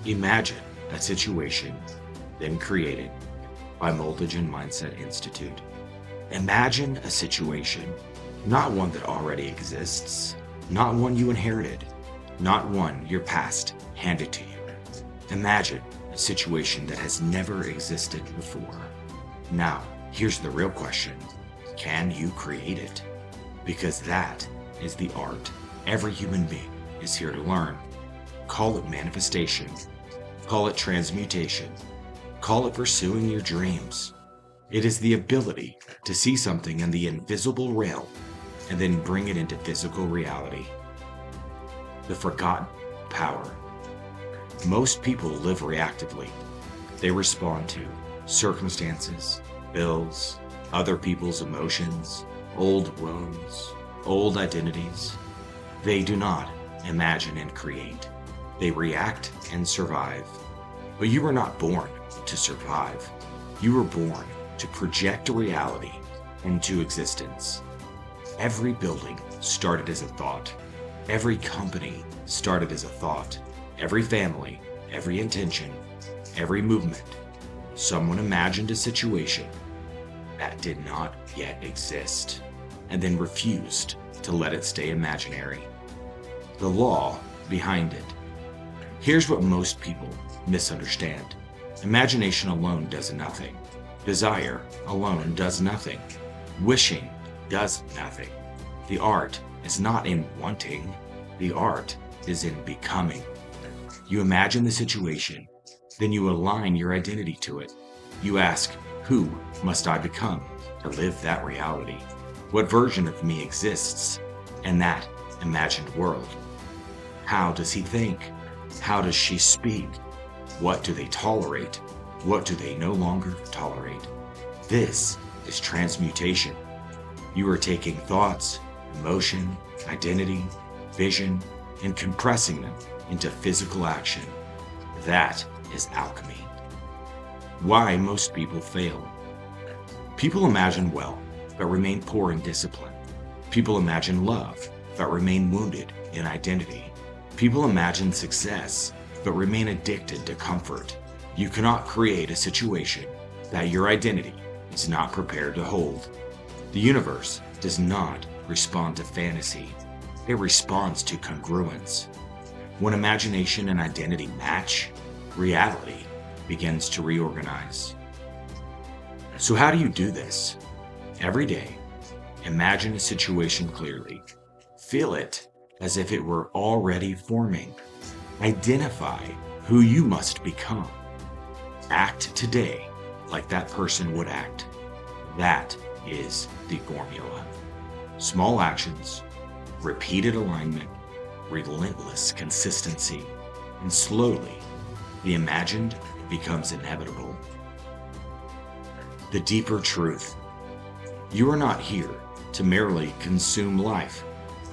Imagine a situation, then create it by Multigen Mindset Institute. Imagine a situation, not one that already exists, not one you inherited, not one your past handed to you. Imagine a situation that has never existed before. Now, here's the real question. Can you create it? Because that is the art every human being is here to learn. Call it manifestation. Call it transmutation. Call it pursuing your dreams. It is the ability to see something in the invisible realm and then bring it into physical reality. The forgotten power. Most people live reactively. They respond to circumstances, bills, other people's emotions, old wounds, old identities. They do not imagine and create. They react and survive. But you were not born to survive. You were born to project a reality into existence. Every building started as a thought. Every company started as a thought. Every family, every intention, every movement. Someone imagined a situation that did not yet exist and then refused to let it stay imaginary. The law behind it. Here's what most people misunderstand. Imagination alone does nothing. Desire alone does nothing. Wishing does nothing. The art is not in wanting. The art is in becoming. You imagine the situation, then you align your identity to it. You ask, who must I become to live that reality? What version of me exists in that imagined world? How does he think? How does she speak? What do they tolerate? What do they no longer tolerate? This is transmutation. You are taking thoughts, emotion, identity, vision, and compressing them into physical action. That is alchemy. Why most people fail. People imagine wealth, but remain poor in discipline. People imagine love, but remain wounded in identity. People imagine success, but remain addicted to comfort. You cannot create a situation that your identity is not prepared to hold. The universe does not respond to fantasy. It responds to congruence. When imagination and identity match, reality begins to reorganize. So how do you do this? Every day, imagine a situation clearly. Feel it as if it were already forming. Identify who you must become. Act today like that person would act. That is the formula. Small actions, repeated alignment, relentless consistency, and slowly, the imagined becomes inevitable. The deeper truth. You are not here to merely consume life.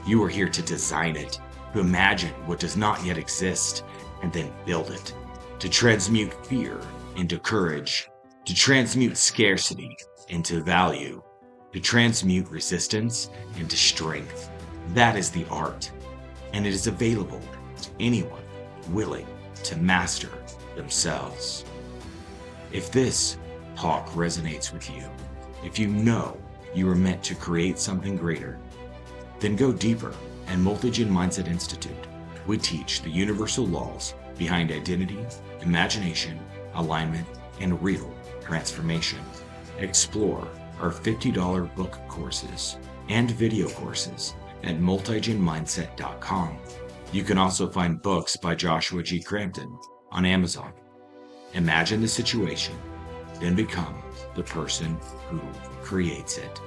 You are here to design it, to imagine what does not yet exist, and then build it. To transmute fear into courage. To transmute scarcity into value. To transmute resistance into strength. That is the art, and it is available to anyone willing to master themselves. If this talk resonates with you, if you know you are meant to create something greater, then go deeper. At Multigen Mindset Institute, we teach the universal laws behind identity, imagination, alignment, and real transformation. Explore our $50 book courses and video courses at multigenmindset.com. You can also find books by Joshua G. Crampton on Amazon. Imagine the situation, then become the person who creates it.